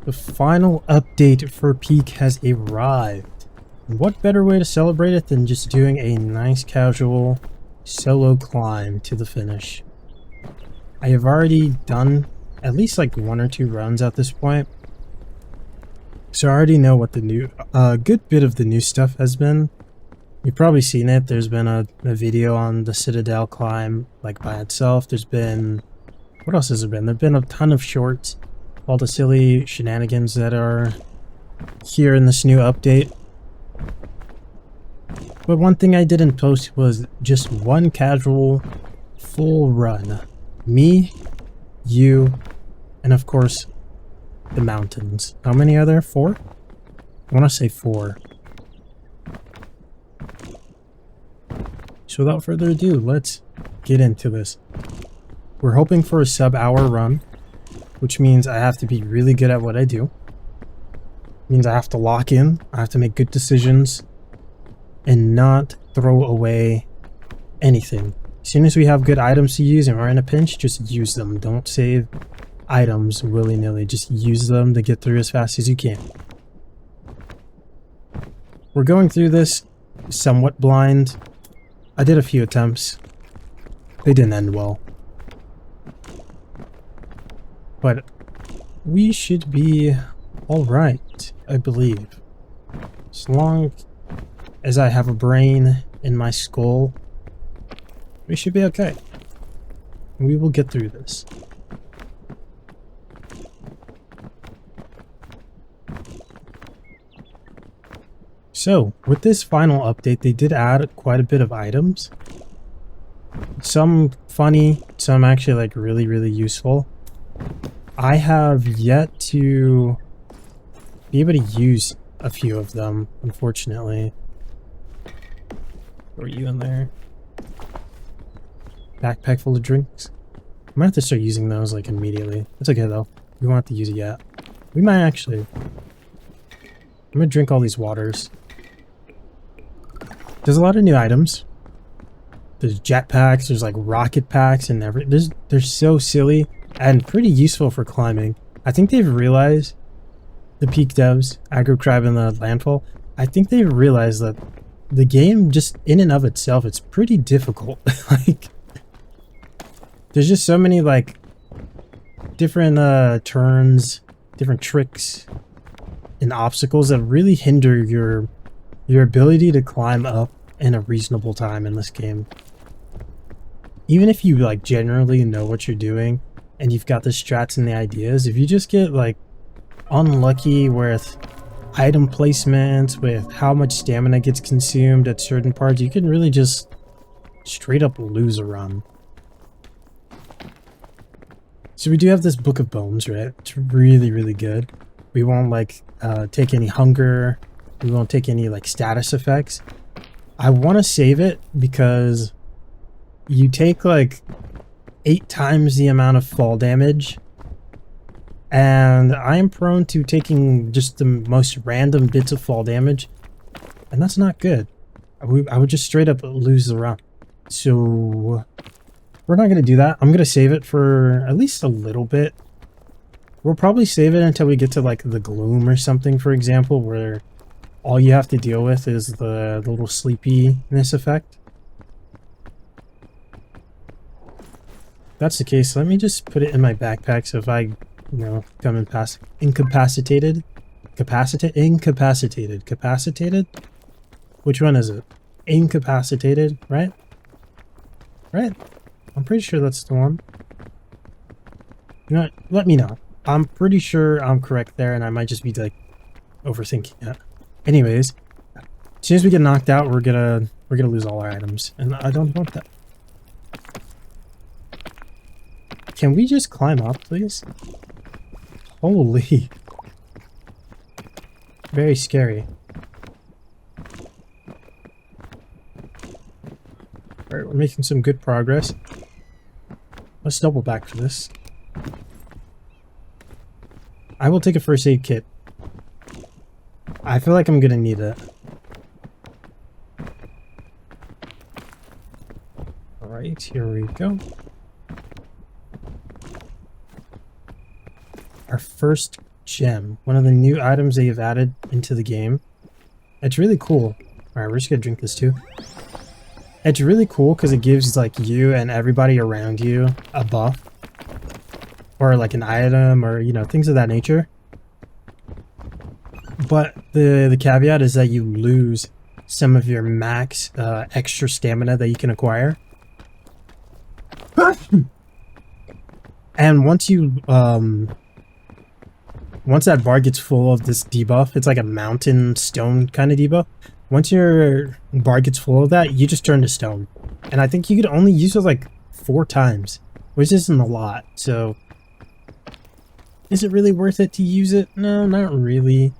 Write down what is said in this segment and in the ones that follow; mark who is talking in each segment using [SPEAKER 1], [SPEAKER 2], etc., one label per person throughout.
[SPEAKER 1] The final update for Peak has arrived. What better way to celebrate it than just doing a nice casual solo climb to the finish? I have already done at least like 1 or 2 runs at this point, so I already know what the new, good bit of the new stuff has been. You've probably seen it. There's been a video on the Citadel climb, like by itself. There's been, what else has there been? There've been a ton of shorts, all the silly shenanigans that are here in this new update. But one thing I didn't post was just one casual full run. Me, you, and of course the mountains. How many are there? 4? I want to say 4. So without further ado, let's get into this. We're hoping for a sub-hour run, which means I have to be really good at what I do. It means I have to lock in, I have to make good decisions, and not throw away anything. As soon as we have good items to use and we're in a pinch, just use them. Don't save items willy-nilly. Just use them to get through as fast as you can. We're going through this somewhat blind. I did a few attempts. They didn't end well. But we should be alright, I believe. As long as I have a brain in my skull, we should be okay. We will get through this. So, with this final update, they did add quite a bit of items. Some funny, some actually like really useful. I have yet to be able to use a few of them, unfortunately. What are you in there? Backpack full of drinks. I might have to start using those like immediately. It's okay though. We won't have to use it yet. We might actually. I'm gonna drink all these waters. There's a lot of new items. There's jetpacks, there's like rocket packs and they're so silly and pretty useful for climbing. I think they've realized, the Peak devs, Aggro Crab and the Landfall, I think they've realized that the game just in and of itself, it's pretty difficult. Like, there's just so many like different turns, different tricks and obstacles that really hinder your ability to climb up in a reasonable time in this game. Even if you like generally know what you're doing and you've got the strats and the ideas, if you just get like unlucky with item placements, with how much stamina gets consumed at certain parts, you can really just straight up lose a run. So we do have this Book of Bones, right? It's really good. We won't like take any hunger. We won't take any like status effects. I want to save it because you take like 8 times the amount of fall damage, and I am prone to taking just the most random bits of fall damage, and that's not good. I would just straight up lose the run. So we're not going to do that. I'm going to save it for at least a little bit. We'll probably save it until we get to like the Gloom or something, for example, where all you have to deal with is the little sleepiness effect. If that's the case, let me just put it in my backpack, so if I, you know, come and pass incapacitated? Capacitated? Which one is it? Incapacitated, right? Right? I'm pretty sure that's the one. You know what? Let me know. I'm pretty sure I'm correct there, and I might just be like overthinking it. Anyways, as soon as we get knocked out, we're gonna lose all our items, and I don't want that. Can we just climb up, please? Holy. Very scary. Alright, we're making some good progress. Let's double back for this. I will take a first aid kit. I feel like I'm gonna need it. Alright, here we go. Our first gem. One of the new items they've added into the game. It's really cool. Alright, we're just gonna drink this too. It's really cool because it gives like you and everybody around you a buff. Or like an item or, you know, things of that nature. But the caveat is that you lose some of your max extra stamina that you can acquire. And once you once that bar gets full of this debuff, it's like a mountain stone kind of debuff. Once your bar gets full of that, you just turn to stone. And I think you could only use it like 4 times, which isn't a lot. So is it really worth it to use it? No, not really.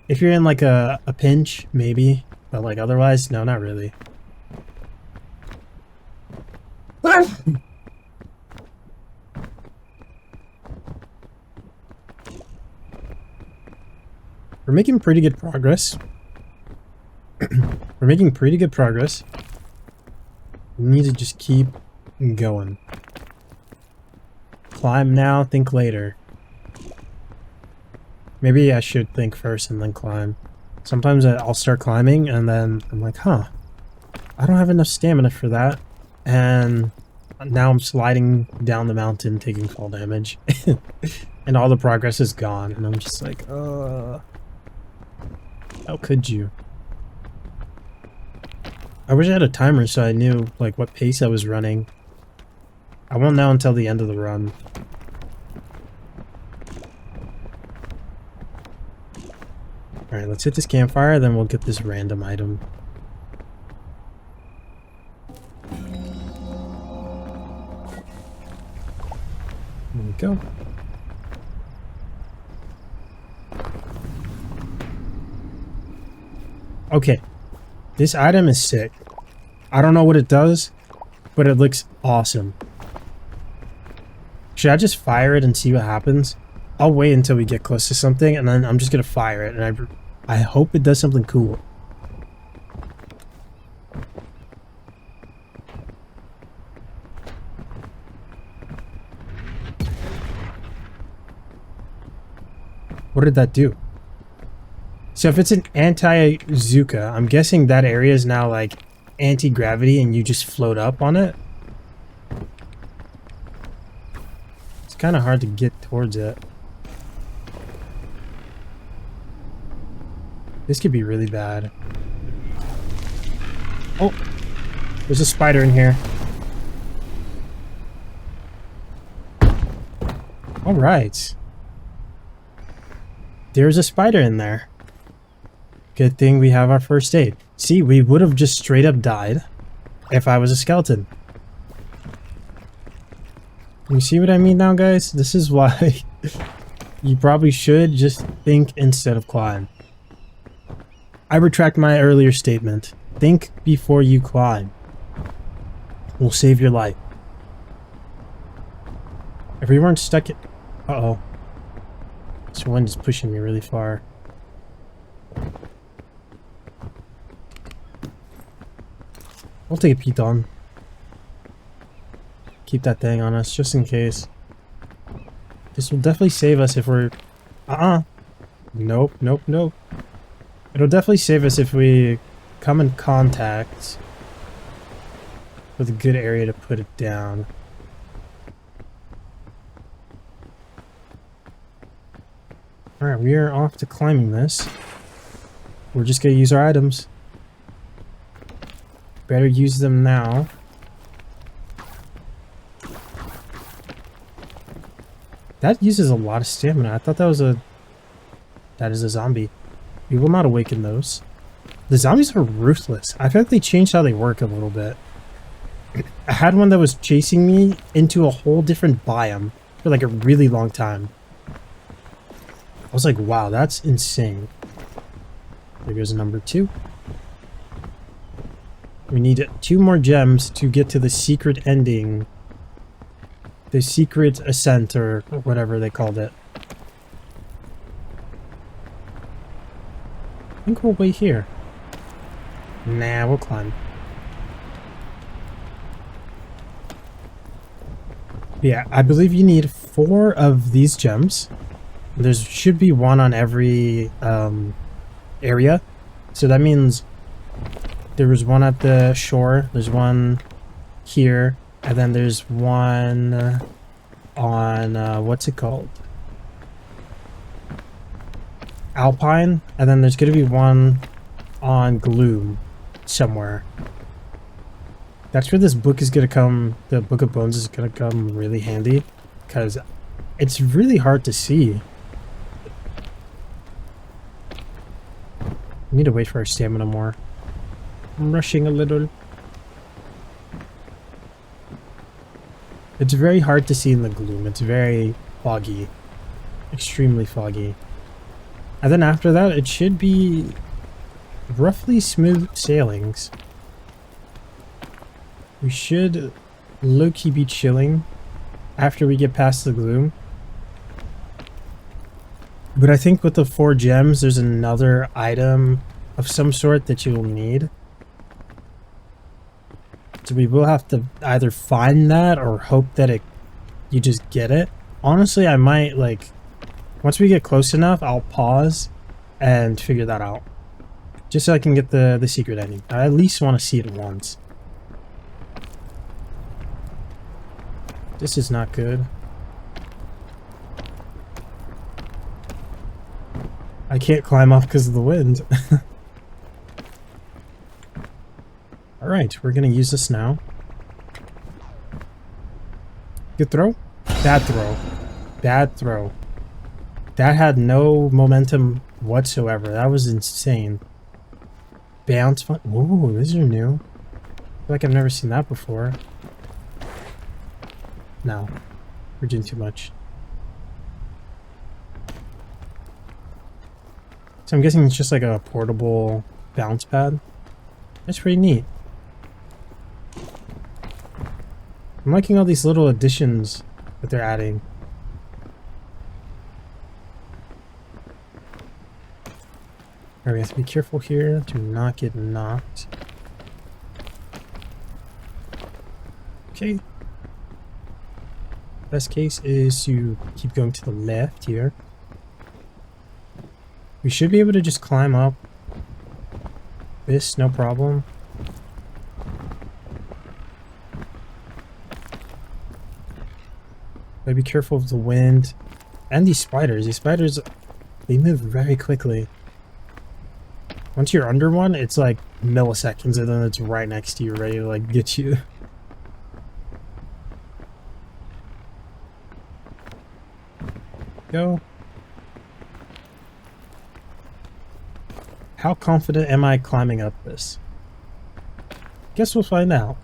[SPEAKER 1] If you're in like a pinch, maybe. But like otherwise, no, not really. We're making pretty good progress. We're making pretty good progress. We need to just keep going. Climb now, think later. Maybe I should think first and then climb. Sometimes I'll start climbing and then I'm like, huh, I don't have enough stamina for that. And now I'm sliding down the mountain taking fall damage. And all the progress is gone. And I'm just like, how could you? I wish I had a timer so I knew like what pace I was running. I won't know until the end of the run. Alright, let's hit this campfire, then we'll get this random item. There we go. Okay, this item is sick. I don't know what it does, but it looks awesome. Should I just fire it and see what happens? I'll wait until we get close to something, and then I'm just gonna fire it, and I hope it does something cool. What did that do? So if it's an anti-Zuka, I'm guessing that area is now like anti-gravity and you just float up on it. It's kind of hard to get towards it. This could be really bad. Oh, there's a spider in here. All right. There's a spider in there. Good thing we have our first aid. See, we would have just straight up died if I was a skeleton. You see what I mean now, guys? This is why you probably should just think instead of climb. I retract my earlier statement. Think before you climb. Will save your life. If we weren't stuck at... Uh-oh. This wind is pushing me really far. We'll take a Python. Keep that thing on us, just in case. This will definitely save us if we're... Nope, nope, nope. It'll definitely save us if we come in contact with a good area to put it down. Alright, we are off to climbing this. We're just gonna use our items. Better use them now. That uses a lot of stamina. I thought that was a... That is a zombie. We will not awaken those. The zombies are ruthless. I feel like they changed how they work a little bit. I had one that was chasing me into a whole different biome for like a really long time. I was like, wow, that's insane. There goes number 2. We need 2 more gems to get to the secret ending. The secret ascent, or whatever they called it. I think we'll wait here. Nah, we'll climb. Yeah, I believe you need 4 of these gems. There should be one on every area. So that means there was one at the shore, there's one here, and then there's one on, what's it called? Alpine, and then there's going to be one on Gloom somewhere. That's where this book is going to come, the Book of Bones is going to come really handy, because it's really hard to see. We need to wait for our stamina more. I'm rushing a little. It's very hard to see in the gloom. It's very foggy. Extremely foggy. And then after that, it should be roughly smooth sailings. We should low-key be chilling after we get past the gloom. But I think with the 4 gems, there's another item of some sort that you will need. So we will have to either find that or hope that you just get it. Honestly, I might, like, once we get close enough, I'll pause and figure that out. Just so I can get the secret ending. I at least want to see it once. This is not good. I can't climb up because of the wind. Alright, we're gonna use this now. Good throw? Bad throw. Bad throw. That had no momentum whatsoever. That was insane. Bounce fun. Ooh, these are new. I feel like I've never seen that before. No. We're doing too much. So I'm guessing it's just like a portable bounce pad. That's pretty neat. I'm liking all these little additions that they're adding. Alright, we have to be careful here to not get knocked. Okay. Best case is to keep going to the left here. We should be able to just climb up this, no problem. Gotta be careful of the wind and these spiders. These spiders, they move very quickly. Once you're under one, it's like milliseconds and then it's right next to you, ready to like get you. Go. How confident am I climbing up this? Guess we'll find out.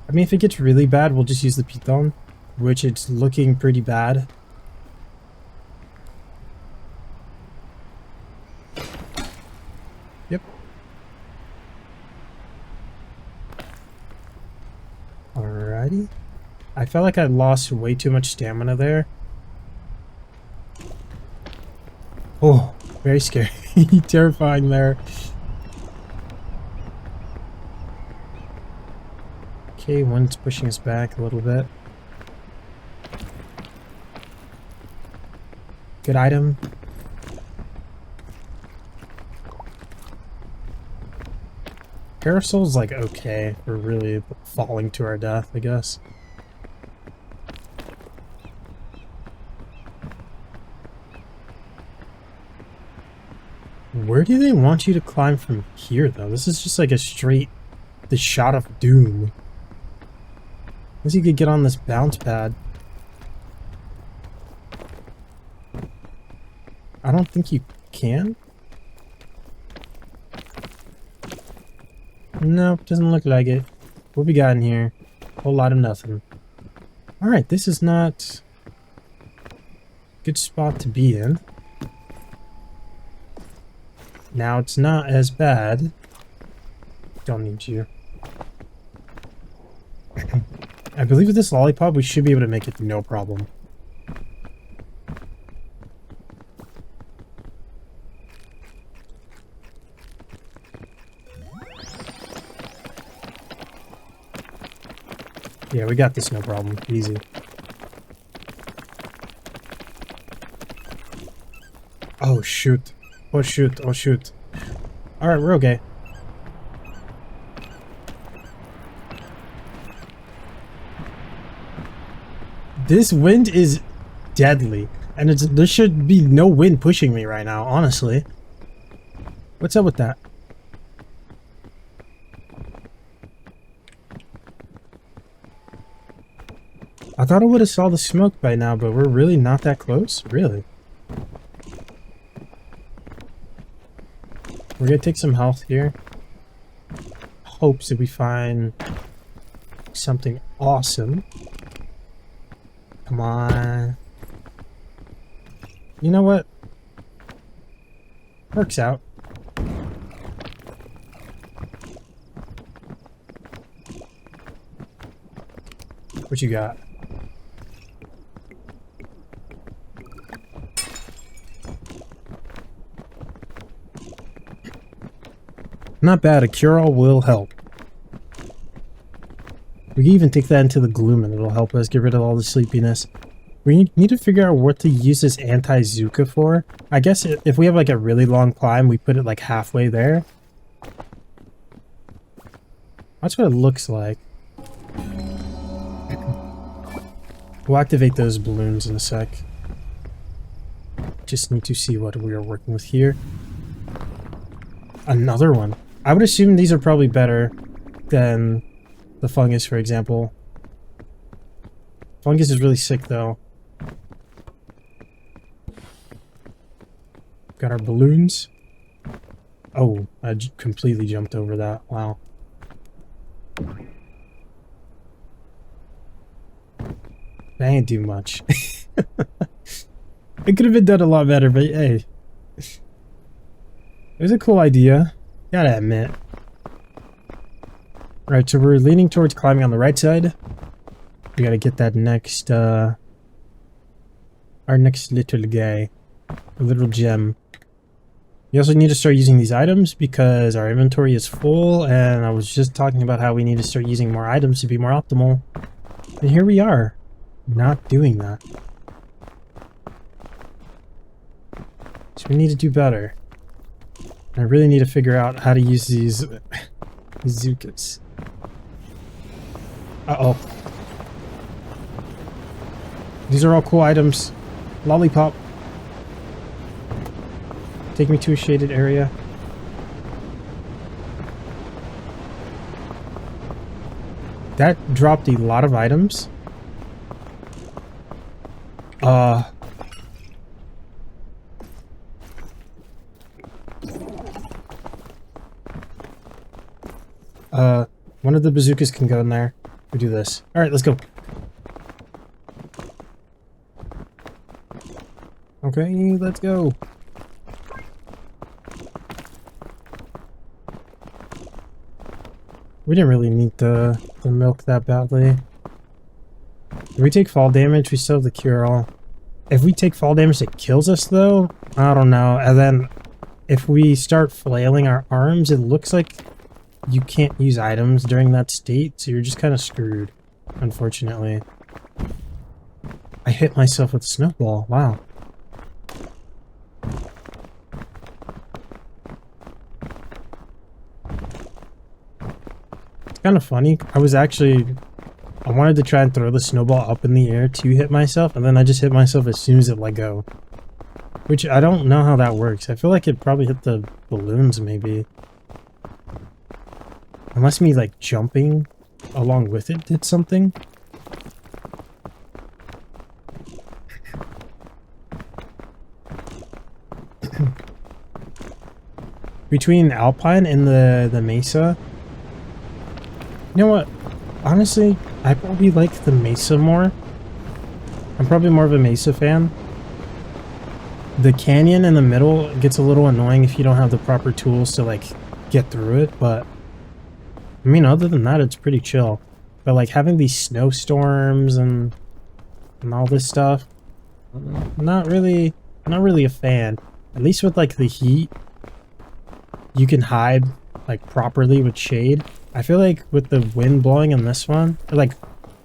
[SPEAKER 1] I mean, if it gets really bad, we'll just use the Python, which it's looking pretty bad. Yep. Alrighty. I felt like I lost way too much stamina there. Oh, very scary. Terrifying there. Okay, one's pushing us back a little bit. Good item. Parasol's like okay. We're really falling to our death, I guess. Where do they want you to climb from here, though? This is just like a straight... the shot of doom. Unless you could get on this bounce pad. I don't think you can. Nope, doesn't look like it. What we got in here? A whole lot of nothing. Alright, this is not a good spot to be in. Now it's not as bad. Don't need you. I believe with this lollipop we should be able to make it no problem. Yeah, we got this no problem. Easy. Oh shoot. Oh shoot. Oh shoot. Alright, we're okay. This wind is deadly. And there should be no wind pushing me right now, honestly. What's up with that? I thought I would have saw the smoke by now, but we're really not that close? Really? We're gonna take some health here. Hopes that we find something awesome. Come on. You know what? Works out. What you got? Not bad, a cure-all will help. We can even take that into the gloom and it'll help us get rid of all the sleepiness. We need to figure out what to use this anti-Zuka for. I guess if we have like a really long climb, we put it like halfway there. That's what it looks like. We'll activate those balloons in a sec. Just need to see what we are working with here. Another one. I would assume these are probably better than the fungus, for example. Fungus is really sick, though. Got our balloons. Oh, I completely jumped over that. Wow. That ain't do much. It could have been done a lot better, but hey. It was a cool idea. Gotta admit. Right, so we're leaning towards climbing on the right side. We gotta get that next, our next little guy. A little gem. We also need to start using these items because our inventory is full, and I was just talking about how we need to start using more items to be more optimal. And here we are, not doing that. So we need to do better. I really need to figure out how to use these Zukas. Uh-oh. These are all cool items. Lollipop. Take me to a shaded area. That dropped a lot of items. One of the bazookas can go in there. We do this. Alright, let's go. Okay, let's go. We didn't really need the milk that badly. If we take fall damage, we still have the cure-all. If we take fall damage, it kills us, though? I don't know. And then, if we start flailing our arms, it looks like you can't use items during that state, so you're just kind of screwed, unfortunately. I hit myself with a snowball. Wow. It's kind of funny. I wanted to try and throw the snowball up in the air to hit myself, and then I just hit myself as soon as it let go. Which, I don't know how that works. I feel like it probably hit the balloons, maybe. Unless me, like, jumping along with it did something. Between Alpine and the Mesa, you know what? Honestly, I probably like the Mesa more. I'm probably more of a Mesa fan. The canyon in the middle gets a little annoying if you don't have the proper tools to, like, get through it, but I mean, other than that, it's pretty chill. But, like, having these snowstorms and all this stuff, not really a fan. At least with, like, the heat, you can hide, like, properly with shade. I feel like with the wind blowing in this one, like,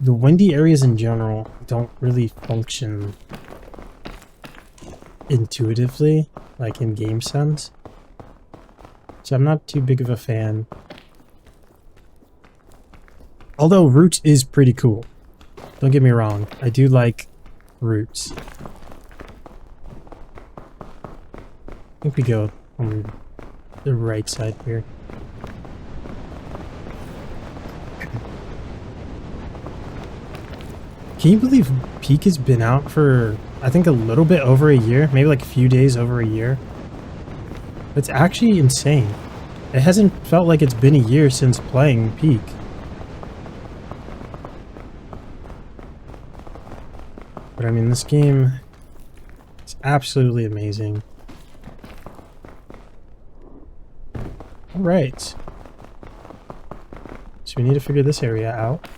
[SPEAKER 1] the windy areas in general don't really function intuitively, like in game sense. So I'm not too big of a fan. Although Roots is pretty cool. Don't get me wrong, I do like Roots. I think we go on the right side here. Can you believe Peak has been out for, I think, a little bit over a year? Maybe like a few days over a year? It's actually insane. It hasn't felt like it's been a year since playing Peak. But I mean, this game is absolutely amazing. Alright. So we need to figure this area out.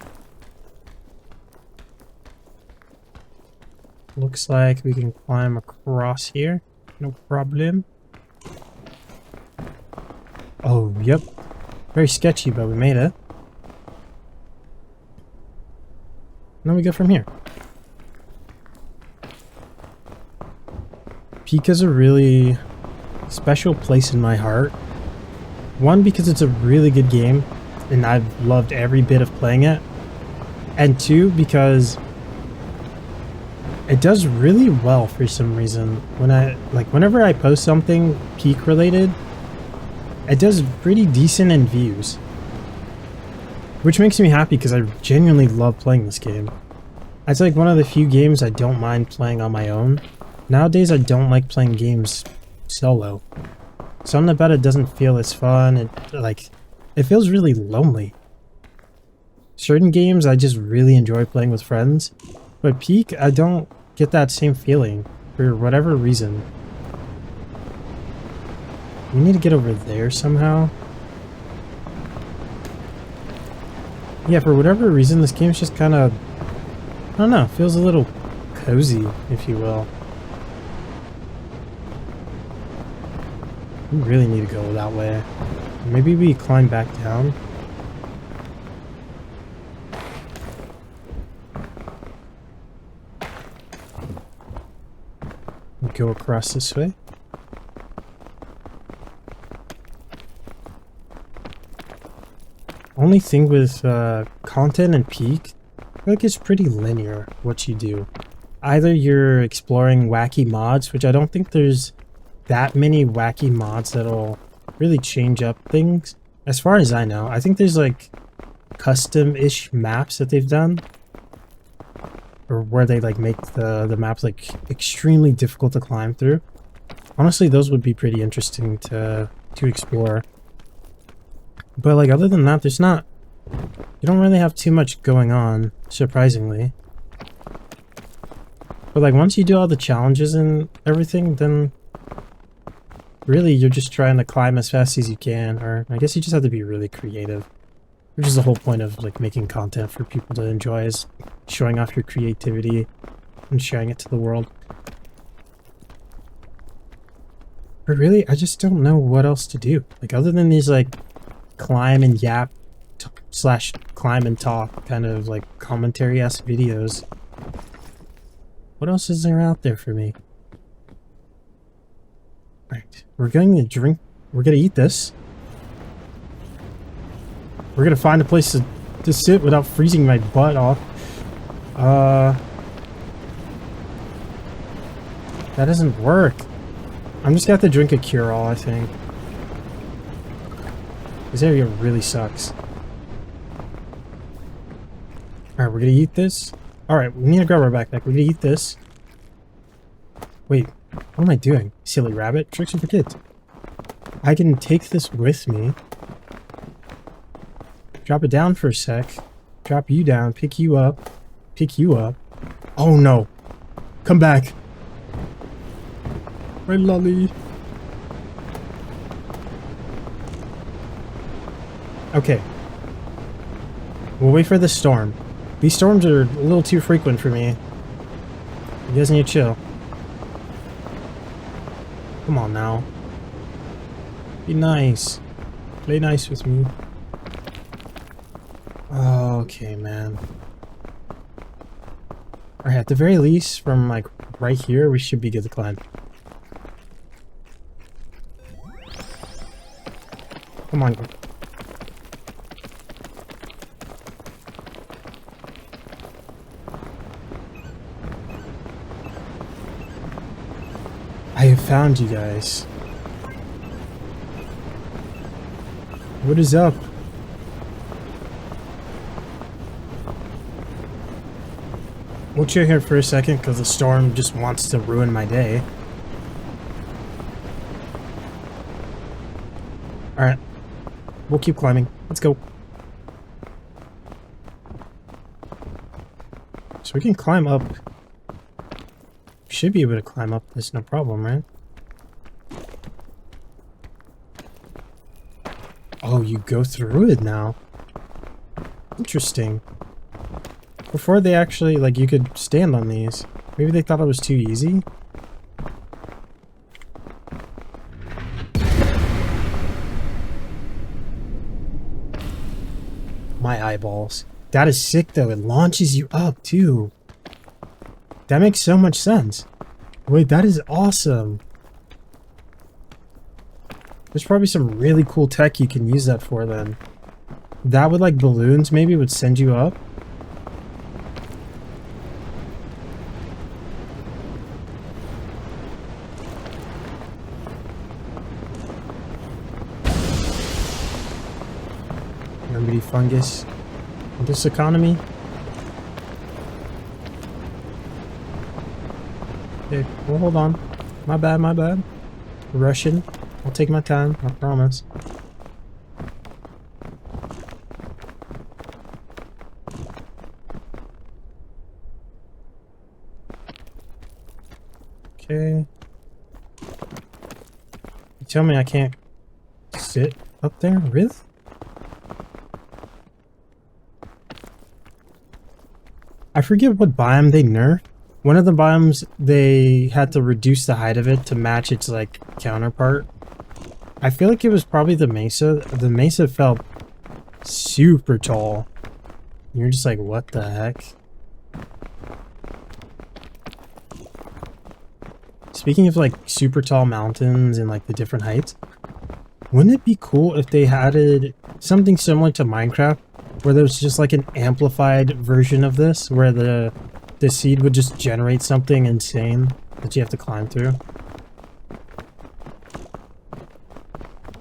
[SPEAKER 1] Looks like we can climb across here. No problem. Oh, yep. Very sketchy, but we made it. And then we go from here. Peak is a really special place in my heart. One, because it's a really good game, and I've loved every bit of playing it. And two, because it does really well for some reason. Whenever I post something Peak related, it does pretty decent in views. Which makes me happy because I genuinely love playing this game. It's like one of the few games I don't mind playing on my own. Nowadays I don't like playing games solo. Something about it doesn't feel as fun. It feels really lonely. Certain games I just really enjoy playing with friends. But Peak, I don't get that same feeling, for whatever reason. We need to get over there somehow. Yeah, for whatever reason, this game's just kind of, I don't know, feels a little cozy, if you will. We really need to go that way. Maybe we climb back down. Go across this way. Only thing with content and Peak, I feel like it's pretty linear what you do. Either you're exploring wacky mods, which I don't think there's that many wacky mods that'll really change up things. As far as I know, I think there's like custom-ish maps that they've done. Or where they like make the maps like extremely difficult to climb through. Honestly, those would be pretty interesting to explore. But like other than that, there's not, you don't really have too much going on, surprisingly. But like once you do all the challenges and everything, then really you're just trying to climb as fast as you can, or I guess you just have to be really creative. Which is the whole point of like making content for people to enjoy, is showing off your creativity and sharing it to the world. But really, I just don't know what else to do. Like other than these like climb and yap slash climb and talk kind of like commentary-esque videos. What else is there out there for me? Right, we're going to drink, we're going to eat this. We're gonna find a place to sit without freezing my butt off. That doesn't work. I'm just gonna have to drink a cure-all, I think. This area really sucks. Alright, we're gonna eat this. Alright, we need to grab our backpack. We're gonna eat this. Wait, what am I doing? Silly rabbit? Tricks are for kids. I can take this with me. Drop it down for a sec. Drop you down. Pick you up. Pick you up. Oh no. Come back. My lolly. Okay. We'll wait for the storm. These storms are a little too frequent for me. You guys need to chill. Come on now. Be nice. Play nice with me. Okay, man. Alright, at the very least, from like right here, we should be good to climb. Come on. I have found you guys. What is up? We'll chill here for a second because the storm just wants to ruin my day. Alright. We'll keep climbing. Let's go. So we can climb up. We should be able to climb up this, no problem, right? Oh, you go through it now. Interesting. Before they actually, like, you could stand on these. Maybe they thought it was too easy? My eyeballs. That is sick, though. It launches you up, too. That makes so much sense. Wait, that is awesome. There's probably some really cool tech you can use that for, then. That with, like, balloons, maybe, would send you up. Remedy fungus. This economy. Okay, well, hold on. My bad, my bad. Russian. I'll take my time, I promise. Okay. You tell me I can't sit up there? Really? I forget what biome they nerfed. One of the biomes, they had to reduce the height of it to match its, like, counterpart. I feel like it was probably the Mesa. The Mesa felt super tall. You're just like, what the heck? Speaking of, like, super tall mountains and, like, the different heights, wouldn't it be cool if they added something similar to Minecraft, where there's just, like, an amplified version of this, where the seed would just generate something insane that you have to climb through?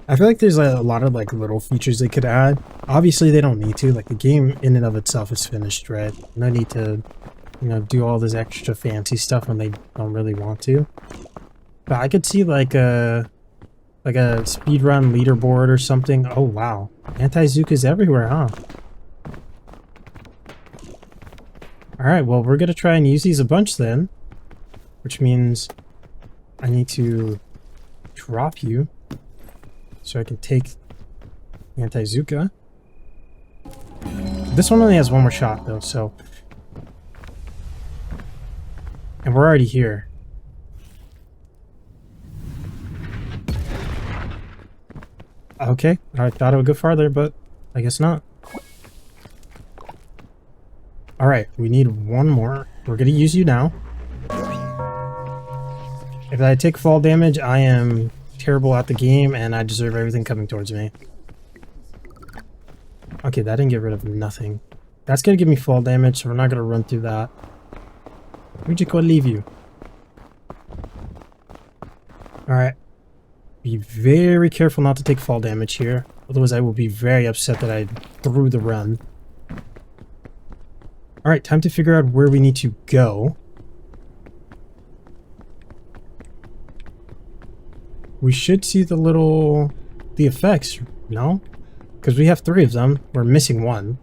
[SPEAKER 1] I feel like there's a lot of, like, little features they could add. Obviously, they don't need to. Like, the game in and of itself is finished, right? No need to, you know, do all this extra fancy stuff when they don't really want to. But I could see, like a speedrun leaderboard or something. Oh, wow. Anti-Zookas everywhere, huh? Alright, well, we're gonna try and use these a bunch then. Which means I need to drop you so I can take Anti-Zooka. This one only has one more shot, though, so... And we're already here. Okay, I thought it would go farther, but I guess not. Alright, we need one more. We're gonna use you now. If I take fall damage, I am terrible at the game and I deserve everything coming towards me. Okay, that didn't get rid of nothing. That's gonna give me fall damage, so we're not gonna run through that. We're just gonna leave you. Alright. Be very careful not to take fall damage here. Otherwise I will be very upset that I threw the run. Alright, time to figure out where we need to go. We should see the effects, no? Because we have 3 of them. We're missing 1.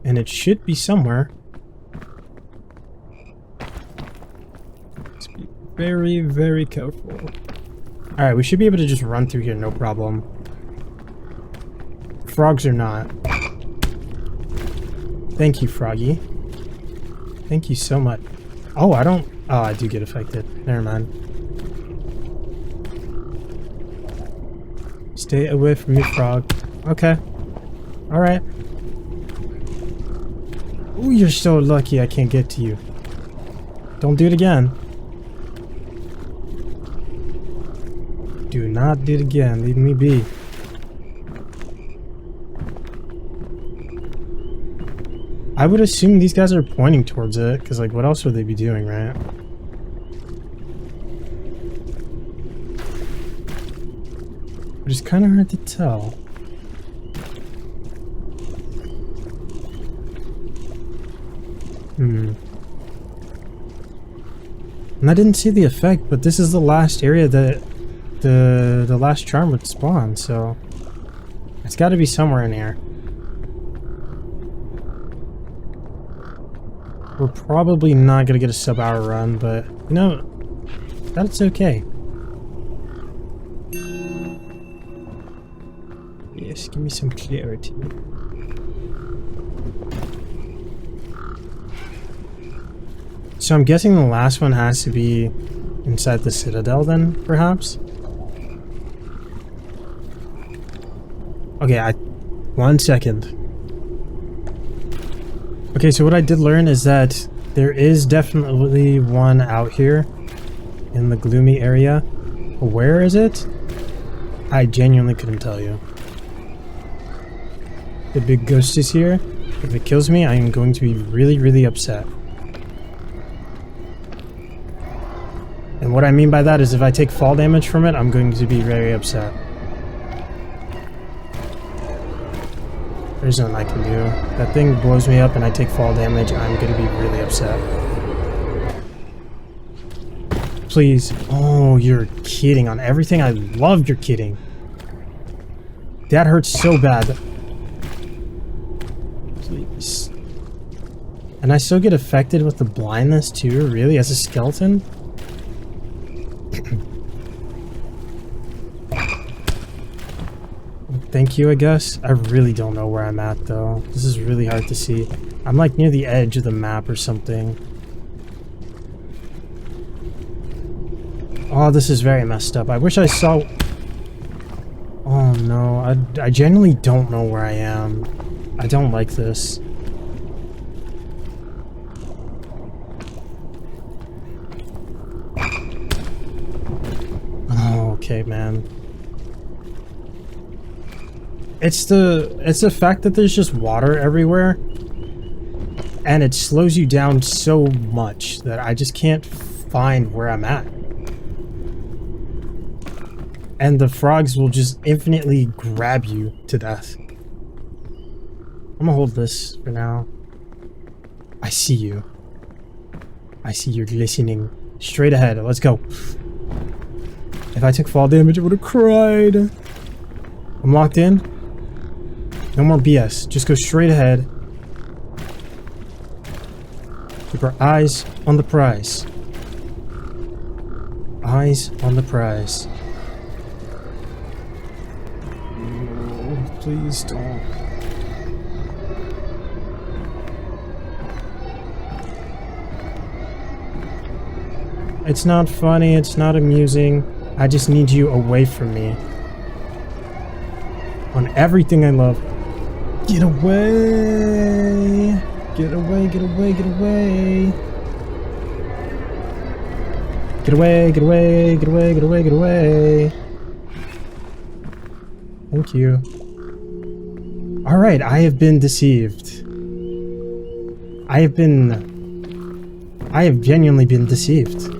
[SPEAKER 1] And it should be somewhere. Let's be very, very careful. Alright, we should be able to just run through here, no problem. Frogs or not. Thank you, Froggy. Thank you so much. Oh, I don't... Oh, I do get affected. Never mind. Stay away from me, frog. Okay. Alright. Ooh, you're so lucky I can't get to you. Don't do it again. Do not do it again. Leave me be. I would assume these guys are pointing towards it, because, like, what else would they be doing, right? But it's kind of hard to tell. And I didn't see the effect, but this is the last area that the last charm would spawn, so it's got to be somewhere in here. We're probably not gonna get a sub-hour run, but you know, that's okay. Yes, give me some clarity. So I'm guessing the last one has to be inside the Citadel then, perhaps? Okay, 1 second. Okay, so what I did learn is that there is definitely one out here in the gloomy area. Where is it? I genuinely couldn't tell you. The big ghost is here. If it kills me, I am going to be really, really upset. And what I mean by that is if I take fall damage from it, I'm going to be very upset. There's nothing I can do. That thing blows me up and I take fall damage, I'm going to be really upset. Please. Oh, you're kidding. On everything I love, you're kidding. That hurts so bad. Please. And I still get affected with the blindness too, really, as a skeleton? Thank you, I guess. I really don't know where I'm at, though. This is really hard to see. I'm like near the edge of the map or something. Oh, this is very messed up. I wish I saw... Oh, no. I genuinely don't know where I am. I don't like this. Oh, okay, man. It's the fact that there's just water everywhere, and it slows you down so much that I just can't find where I'm at. And the frogs will just infinitely grab you to death. I'm gonna hold this for now. I see you. I see you're listening. Straight ahead. Let's go. If I took fall damage, I would have cried. I'm locked in. No more BS. Just go straight ahead. Keep our eyes on the prize. Eyes on the prize. Oh, please don't. It's not funny. It's not amusing. I just need you away from me. On everything I love. Get away! Get away, get away, get away! Get away, get away, get away, get away, get away! Thank you. Alright, I have been deceived. I have genuinely been deceived.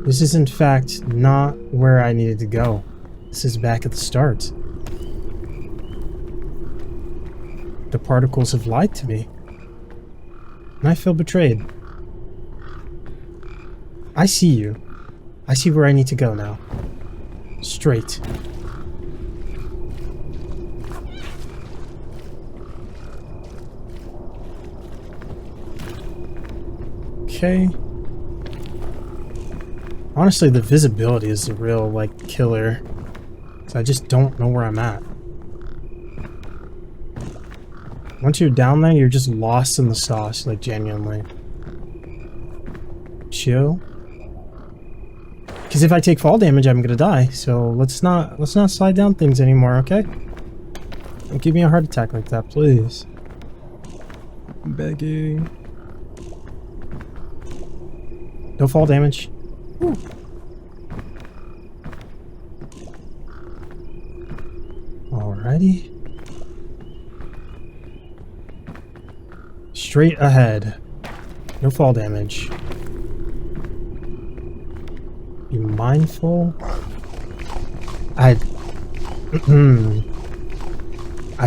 [SPEAKER 1] This is in fact not where I needed to go. This is back at the start. The particles have lied to me. And I feel betrayed. I see you. I see where I need to go now. Straight. Okay. Honestly, the visibility is the real, like, killer. So I just don't know where I'm at. Once you're down there, you're just lost in the sauce, like, genuinely. Chill. Because if I take fall damage, I'm gonna die. So let's not slide down things anymore, okay? Don't give me a heart attack like that, please. I'm begging. No fall damage. Whew. Alrighty. Straight ahead. No fall damage. Be mindful. I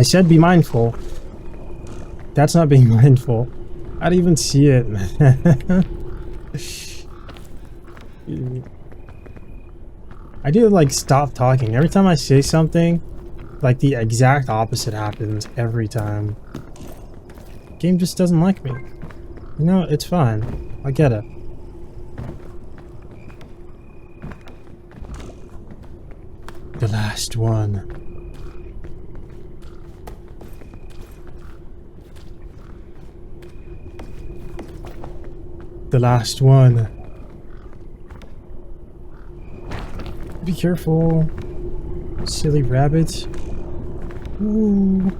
[SPEAKER 1] said be mindful. That's not being mindful. I didn't even see it, man. I do like stop talking. Every time I say something, like the exact opposite happens every time. Game just doesn't like me. You know, it's fine. I get it. The last one. The last one. Be careful. Silly rabbit. Ooh.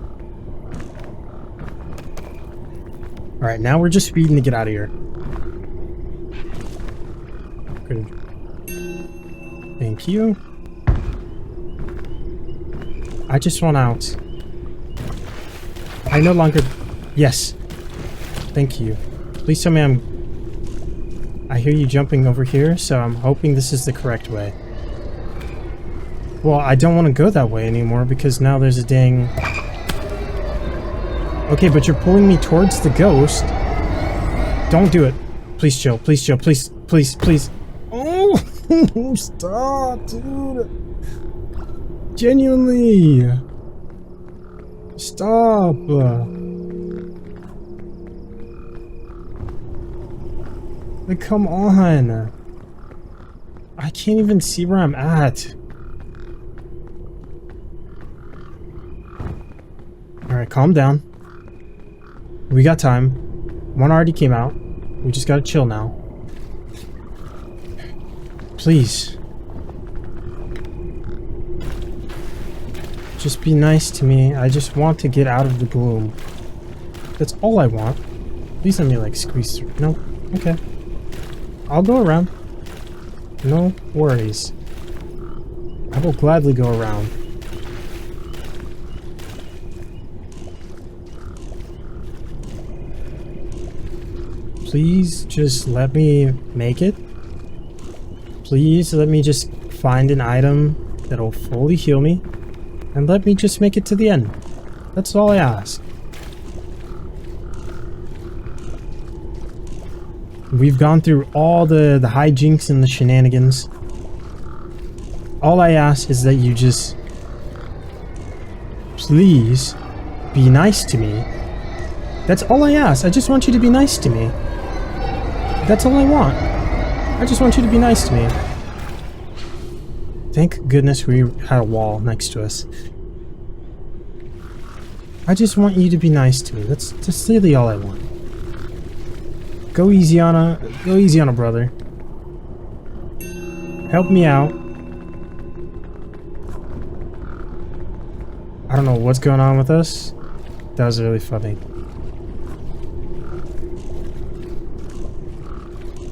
[SPEAKER 1] Alright, now we're just speeding to get out of here. Good. Thank you. I just want out. I no longer... Yes. Thank you. Please tell me I hear you jumping over here, so I'm hoping this is the correct way. Well, I don't want to go that way anymore because now there's a dang... Okay, but you're pulling me towards the ghost. Don't do it. Please chill. Please chill. Please, please, please. Oh, stop, dude. Genuinely. Stop. Like, come on. I can't even see where I'm at. Alright, calm down. We got time. One already came out. We just gotta chill now. Please. Just be nice to me. I just want to get out of the gloom. That's all I want. Please let me like squeeze through. No? Okay. I'll go around. No worries. I will gladly go around. Please just let me make it. Please let me just find an item that'll fully heal me. And let me just make it to the end. That's all I ask. We've gone through all the hijinks and the shenanigans. All I ask is that you just... please be nice to me. That's all I ask. I just want you to be nice to me. That's all I want. I just want you to be nice to me. Thank goodness we had a wall next to us. I just want you to be nice to me. That's just really all I want. Go easy on a brother. Help me out. I don't know what's going on with us. That was really funny.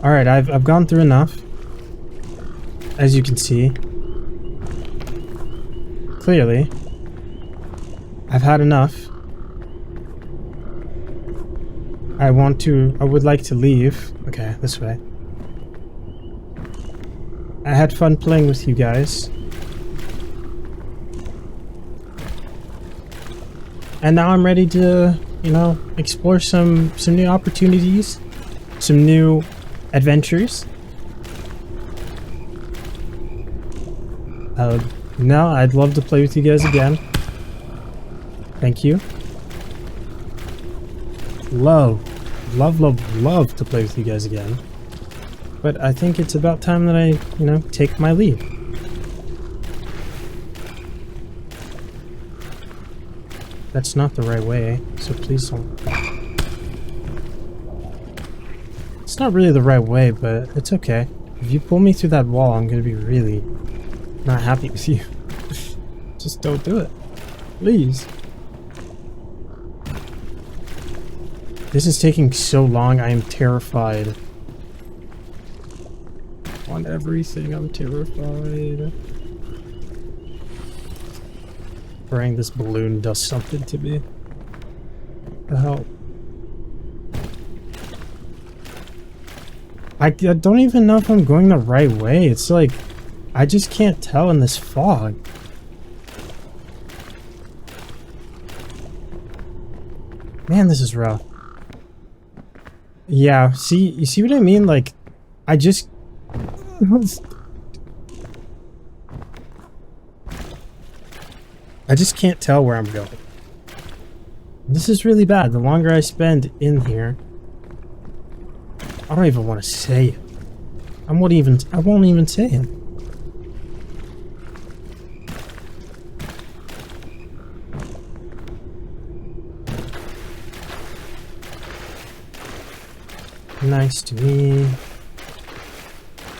[SPEAKER 1] Alright, I've gone through enough. As you can see. Clearly. I've had enough. I would like to leave. Okay, this way. I had fun playing with you guys. And now I'm ready to, you know, explore some new opportunities, some new adventures. No, I'd love to play with you guys again. Thank you. Love to play with you guys again. But I think it's about time that I, you know, take my leave. That's not the right way, so please don't. It's not really the right way, but it's okay. If you pull me through that wall, I'm gonna be really not happy with you. Just don't do it. Please. This is taking so long, I am terrified. On everything, I'm terrified. praying this balloon does something to me. The hell? I don't even know if I'm going the right way. It's like, I just can't tell in this fog. Man, this is rough. Yeah, see, you see what I mean? Like, I just... I just can't tell where I'm going. This is really bad. The longer I spend in here, I don't even want to say it. I won't even say it. Nice to me.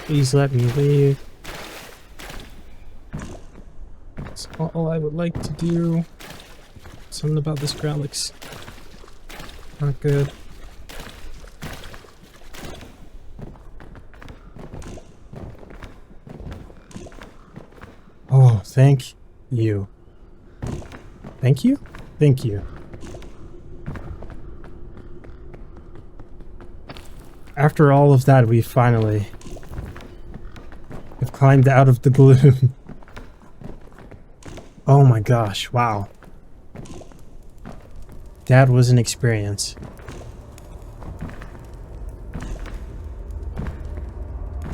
[SPEAKER 1] Please let me leave. That's all I would like to do. Something about this ground looks not good. Oh, thank you. Thank you? Thank you. After all of that, we finally have climbed out of the gloom. Oh my gosh, wow. That was an experience.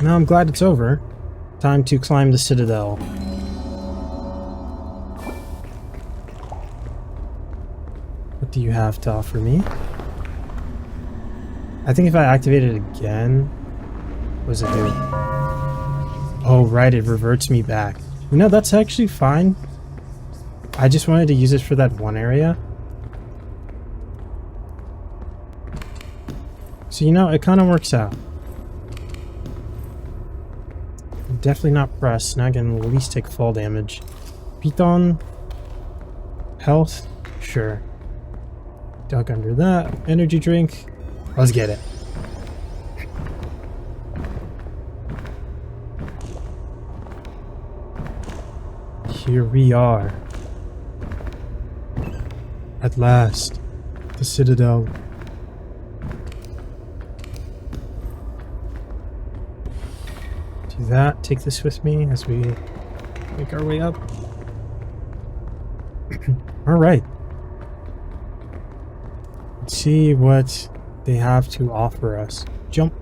[SPEAKER 1] Now I'm glad it's over. Time to climb the Citadel. What do you have to offer me? I think if I activate it again... What does it do? Oh right, it reverts me back. You know, that's actually fine. I just wanted to use it for that one area. So, you know, it kind of works out. I'm definitely not pressed. Now I can at least take fall damage. Piton. Health. Sure. Duck under that. Energy drink. Let's get it. Here we are. At last. The Citadel. Do that. Take this with me as we make our way up. Alright. Let's see what they have to offer us. Jump.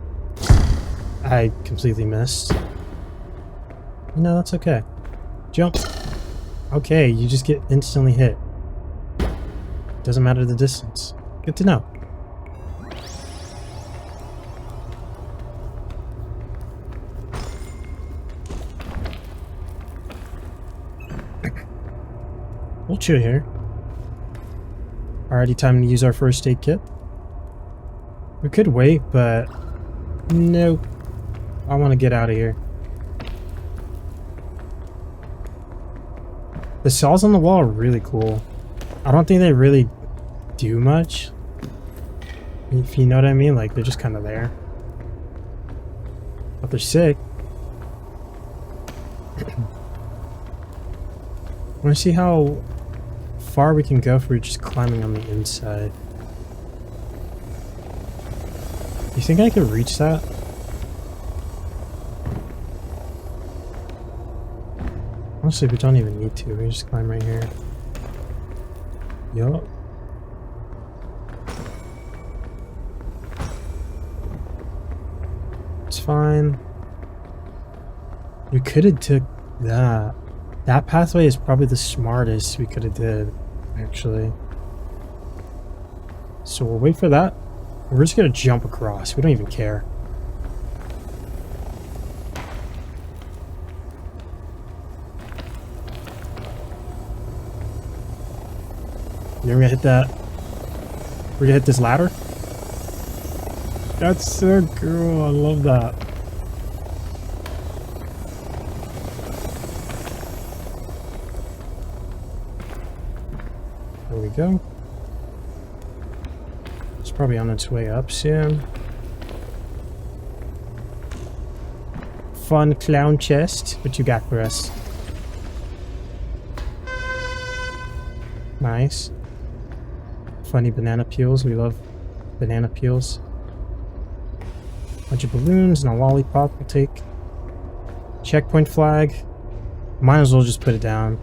[SPEAKER 1] I completely missed. No, that's okay. Jump. Okay, you just get instantly hit. Doesn't matter the distance. Good to know. We'll chill here. Alrighty, time to use our first aid kit. We could wait, but nope. I want to get out of here. The saws on the wall are really cool. I don't think they really do much. If you know what I mean, like they're just kind of there. But they're sick. I want to see how far we can go if we're just climbing on the inside. You think I could reach that? Honestly, we don't even need to. We just climb right here. Yup. It's fine. We could have took that. That pathway is probably the smartest we could have did, actually. So we'll wait for that. We're just gonna jump across. We don't even care. You're gonna hit that. We're gonna hit this ladder. That's so cool. I love that. There we go. It's probably on its way up soon. Fun clown chest. What you got for us? Nice. Funny banana peels. We love banana peels. Bunch of balloons and a lollipop we'll take. Checkpoint flag. Might as well just put it down.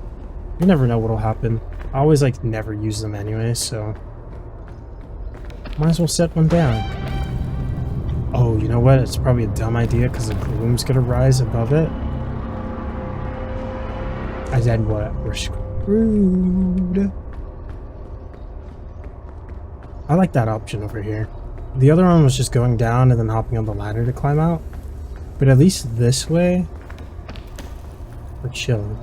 [SPEAKER 1] You never know what'll happen. I always like never use them anyway, so might as well set one down. Oh, you know what? It's probably a dumb idea because the gloom's gonna rise above it. I said what? We're screwed. I like that option over here. The other one was just going down and then hopping on the ladder to climb out. But at least this way, we're chilling.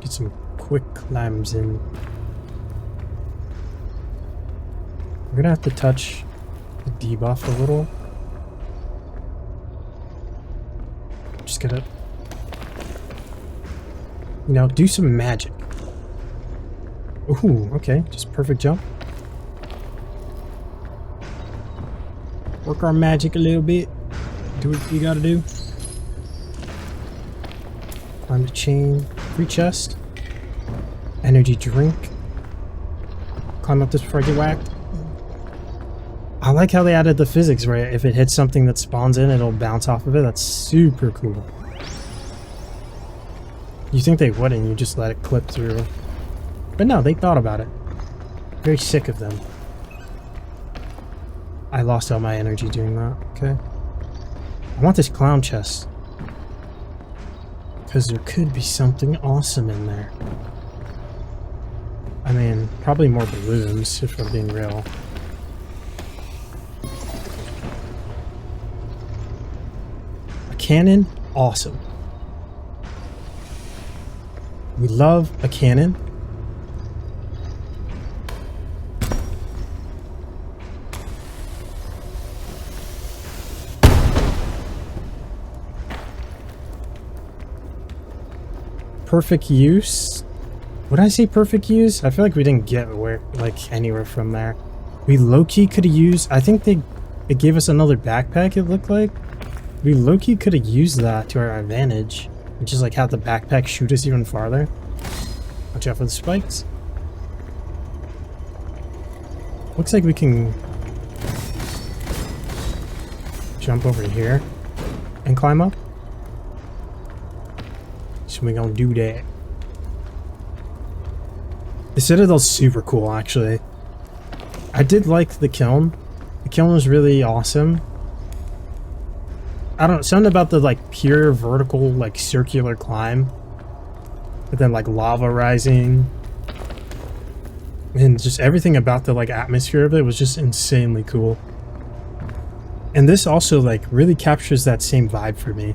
[SPEAKER 1] Get some quick climbs in. We're gonna have to touch the debuff a little. Just gotta, you know, do some magic. Ooh, okay, just perfect jump. Work our magic a little bit. Do what you gotta do. Climb the chain. Free chest. Energy drink. Climb up this before I get whacked. I like how they added the physics where if it hits something that spawns in, it'll bounce off of it. That's super cool. You think they wouldn't, you just let it clip through. But no, they thought about it. Very sick of them. I lost all my energy doing that. Okay. I want this clown chest. Because there could be something awesome in there. I mean, probably more balloons, if we're being real. A cannon? Awesome. We love a cannon. Perfect use. Would I say perfect use? I feel like we didn't get where, like, anywhere from there. We low-key could have used, I think it gave us another backpack, it looked like. We low-key could have used that to our advantage. And just like have the backpack shoot us even farther. Watch out for the spikes. Looks like we can jump over here and climb up. So we're gonna do that. The Citadel's super cool, actually. I did like the kiln. The kiln was really awesome. I don't know, something about the like pure vertical, like circular climb. But then like lava rising. And just everything about the like atmosphere of it was just insanely cool. And this also like really captures that same vibe for me.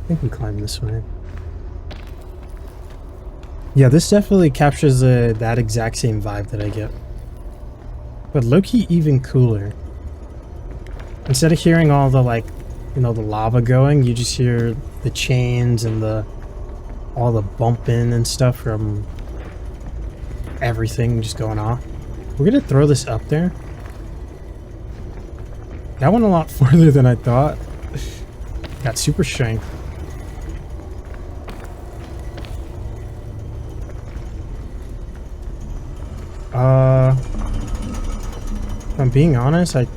[SPEAKER 1] I think we climb this way. Yeah, this definitely captures that exact same vibe that I get. But low-key even cooler. Instead of hearing all the like, you know, the lava going, you just hear the chains and all the bumping and stuff from everything just going off. We're gonna throw this up there. That went a lot further than I thought. Got super strength. If I'm being honest, I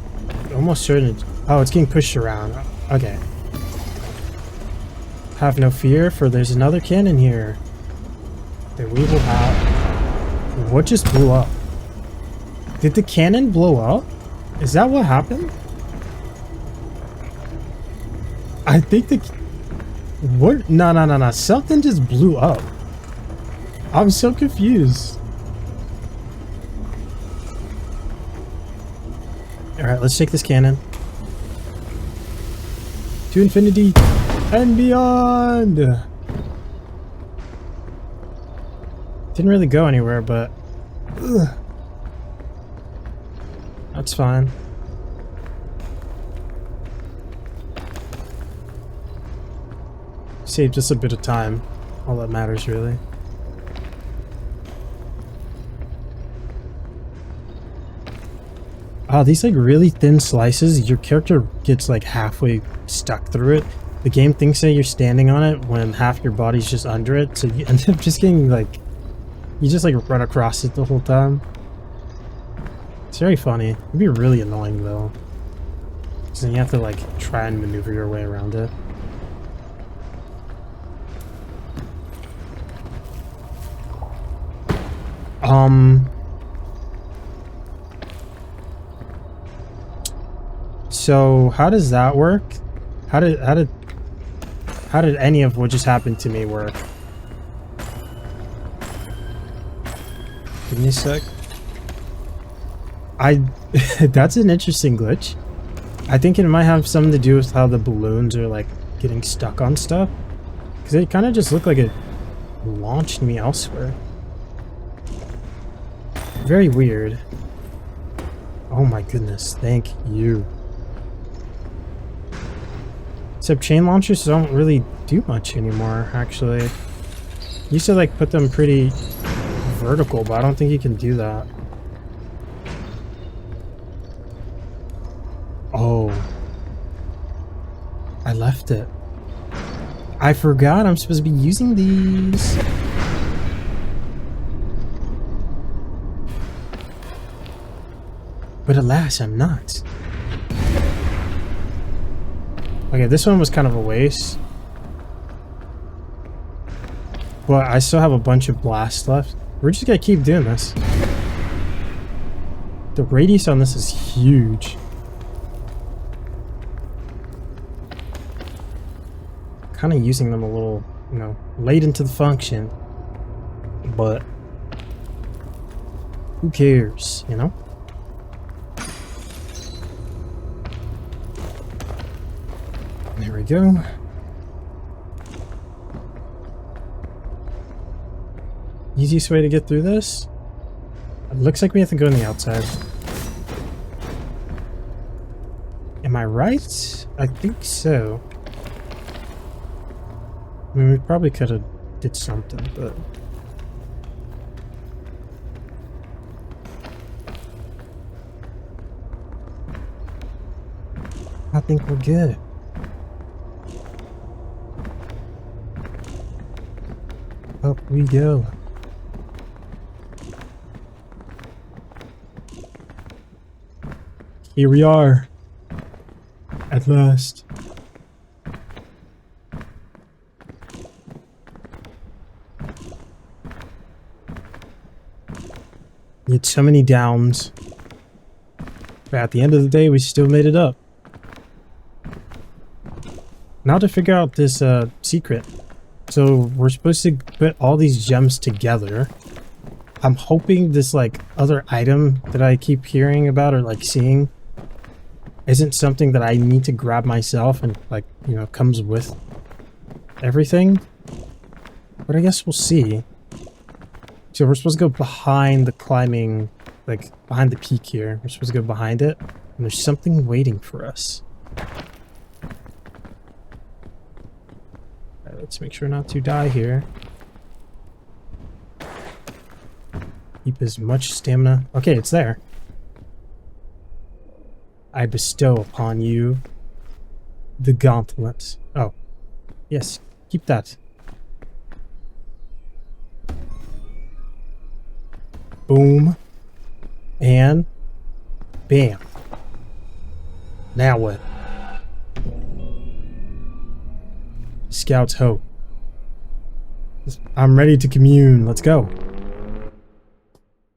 [SPEAKER 1] almost certain. Oh, it's getting pushed around. Okay. Have no fear, for there's another cannon here that we will have. What just blew up? Did the cannon blow up? Is that what happened? I think the... What? No. Something just blew up. I'm so confused. Alright, let's take this cannon. To infinity and beyond! Didn't really go anywhere, but... Ugh. That's fine. Saved us a bit of time. All that matters, really. Oh, these like really thin slices, your character gets like halfway stuck through it. The game thinks that you're standing on it when half your body's just under it, so you end up just getting like, you just like run across it the whole time. It's very funny. It'd be really annoying though. So then you have to like try and maneuver your way around it. So how does that work? How did any of what just happened to me work? Give me a sec. That's an interesting glitch. I think it might have something to do with how the balloons are like getting stuck on stuff. Because it kind of just looked like it launched me elsewhere. Very weird. Oh my goodness, thank you. Except chain launchers don't really do much anymore, actually. Used to like put them pretty vertical, but I don't think you can do that. Oh. I left it. I forgot I'm supposed to be using these. But alas, I'm not. Okay, this one was kind of a waste. But I still have a bunch of blasts left. We're just gonna keep doing this. The radius on this is huge. Kind of using them a little, you know, late into the function. But who cares, you know? There we go. Easiest way to get through this? It looks like we have to go on the outside. Am I right? I think so. I mean, we probably could have did something, but... I think we're good. Up we go. Here we are. At last. We had so many downs. But at the end of the day, we still made it up. Now to figure out this secret. So we're supposed to put all these gems together. I'm hoping this like other item that I keep hearing about or like seeing isn't something that I need to grab myself and like, you know, comes with everything. But I guess we'll see. So we're supposed to go behind the climbing, like behind the peak here. We're supposed to go behind it and there's something waiting for us. Let's make sure not to die here. Keep as much stamina. Okay, it's there. I bestow upon you the gauntlet. Oh, yes, keep that. Boom. And bam. Now what? Scout's hope. I'm ready to commune. Let's go.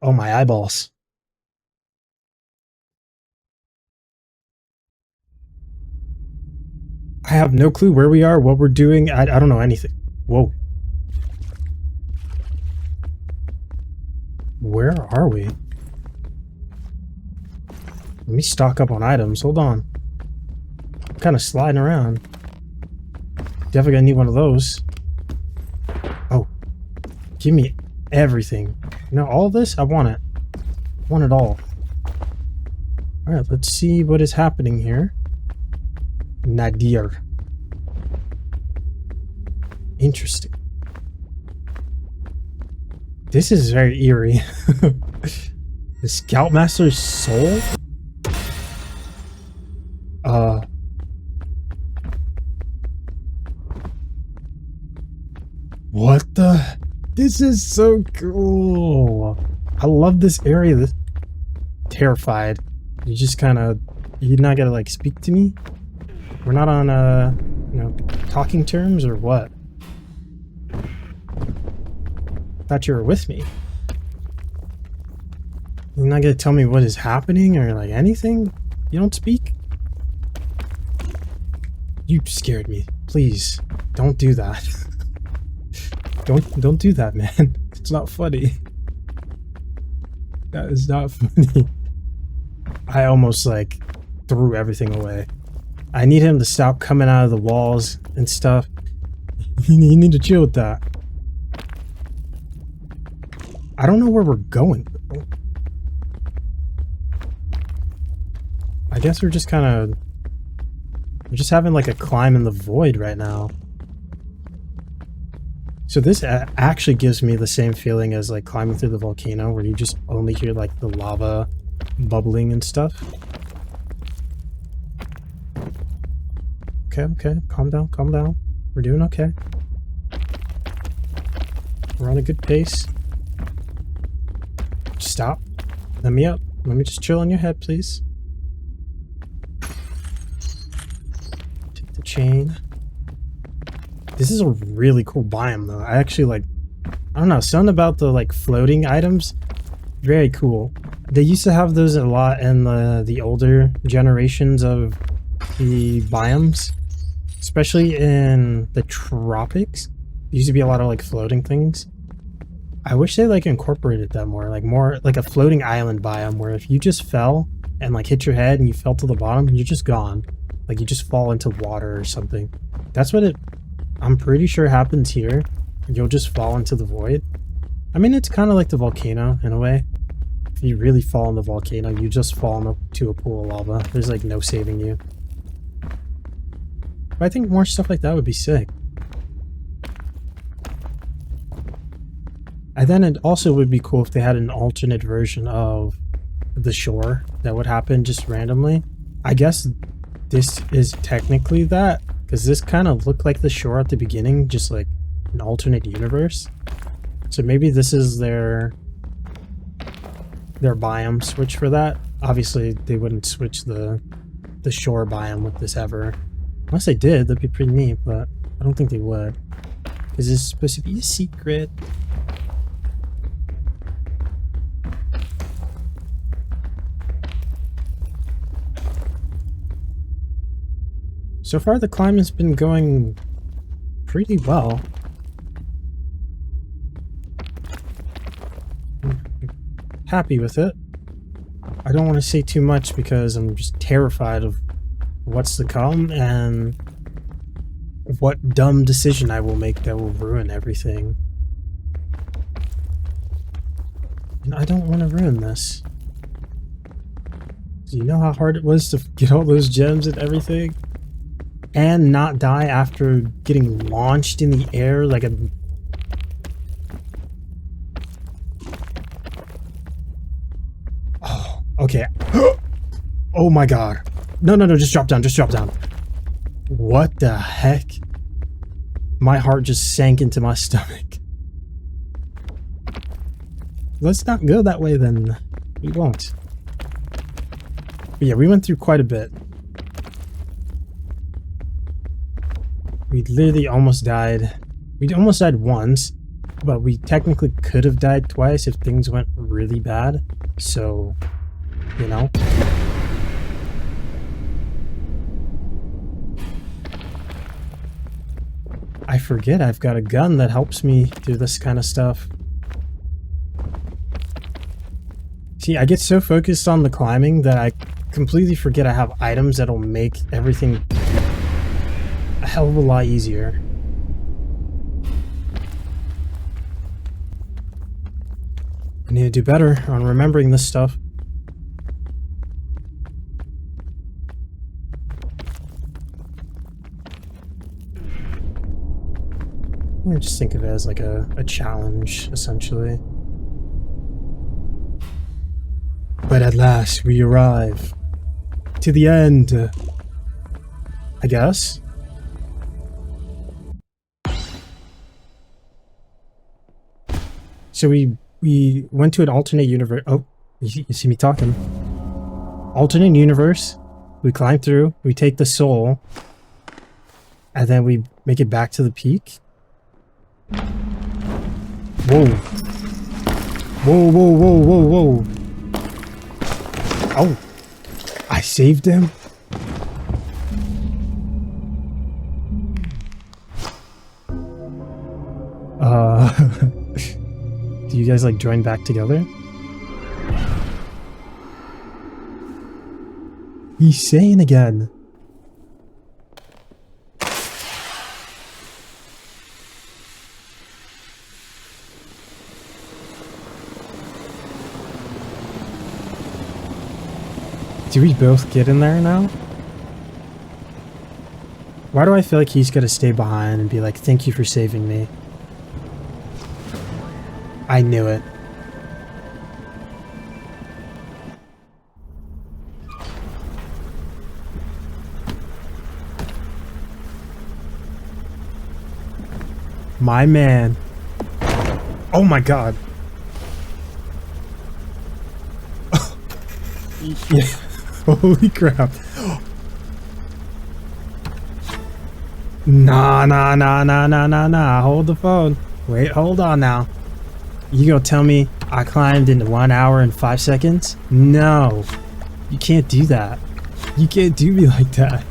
[SPEAKER 1] Oh, my eyeballs. I have no clue where we are, what we're doing. I don't know anything. Whoa. Where are we? Let me stock up on items. Hold on. I'm kind of sliding around. Definitely gonna need one of those. Oh. Give me everything. You know, all this? I want it. I want it all. Alright, let's see what is happening here. Nadir. Interesting. This is very eerie. The Scoutmaster's soul? What the? This is so cool. I love this area. This terrified. You just kind of, you're not gonna like speak to me? We're not on talking terms or what? Thought you were with me. You're not gonna tell me what is happening or like anything? You don't speak? You scared me. Please, don't do that. Don't do that, man. It's not funny. That is not funny. I almost like threw everything away. I need him to stop coming out of the walls and stuff. You need to chill with that. I don't know where we're going. I guess we're just kind of... We're just having like a climb in the void right now. So this actually gives me the same feeling as like climbing through the volcano, where you just only hear like the lava bubbling and stuff. Okay, calm down, calm down. We're doing okay. We're on a good pace. Stop. Let me up. Let me just chill on your head, please. Take the chain. This is a really cool biome, though. I actually like... I don't know, something about the like floating items. Very cool. They used to have those a lot in the older generations of the biomes. Especially in the tropics. There used to be a lot of like floating things. I wish they like incorporated that more like a floating island biome, where if you just fell and like hit your head and you fell to the bottom, you're just gone. Like you just fall into water or something. That's what I'm pretty sure happens here. You'll just fall into the void. I mean, it's kind of like the volcano in a way. If you really fall in the volcano, you just fall into a pool of lava. There's like no saving you. But I think more stuff like that would be sick. And then it also would be cool if they had an alternate version of the shore that would happen just randomly. I guess this is technically that, because this kind of looked like the shore at the beginning, just like an alternate universe. So maybe this is their biome switch for that. Obviously, they wouldn't switch the shore biome with this ever. Unless they did, that'd be pretty neat, but I don't think they would. Because this is supposed to be a secret. So far, the climb has been going pretty well. I'm happy with it. I don't want to say too much because I'm just terrified of what's to come and what dumb decision I will make that will ruin everything. And I don't want to ruin this. Do you know how hard it was to get all those gems and everything? And not die after getting launched in the air like a... Oh, okay. Oh my god. No, just drop down, just drop down. What the heck? My heart just sank into my stomach. Let's not go that way then. We won't. But yeah, we went through quite a bit. We literally almost died. We almost died once, but we technically could have died twice if things went really bad. So, you know. I forget I've got a gun that helps me do this kind of stuff. See, I get so focused on the climbing that I completely forget I have items that'll make everything a hell of a lot easier. I need to do better on remembering this stuff. I just think of it as like a challenge, essentially. But at last, we arrive to the end, I guess. So we went to an alternate universe. Oh, you see me talking. Alternate universe. We climb through. We take the soul, and then we make it back to the peak. Whoa! Whoa! Whoa! Whoa! Whoa! Whoa! Oh! I saved him. Do you guys like join back together? He's saying again. Do we both get in there now? Why do I feel like he's gonna stay behind and be like, thank you for saving me? I knew it. My man. Oh my god. Yeah. Holy crap. Nah. Hold the phone. Wait, hold on now. You gonna tell me I climbed in 1 hour and 5 seconds? No. You can't do that. You can't do me like that.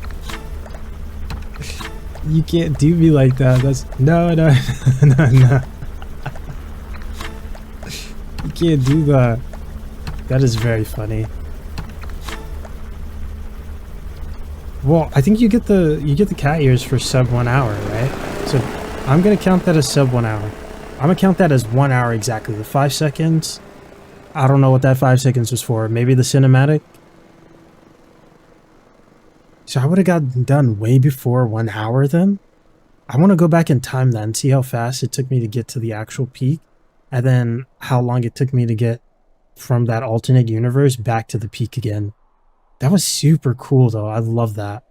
[SPEAKER 1] You can't do me like that. That's no. You can't do that. That is very funny. Well, I think you get the cat ears for sub 1 hour, right? So I'm gonna count that as sub 1 hour. I'm gonna count that as 1 hour exactly. The 5 seconds, I don't know what that 5 seconds was for. Maybe the cinematic. So I would have gotten done way before 1 hour then. I want to go back in time then, see how fast it took me to get to the actual peak, and then how long it took me to get from that alternate universe back to the peak again. That was super cool though. I love that.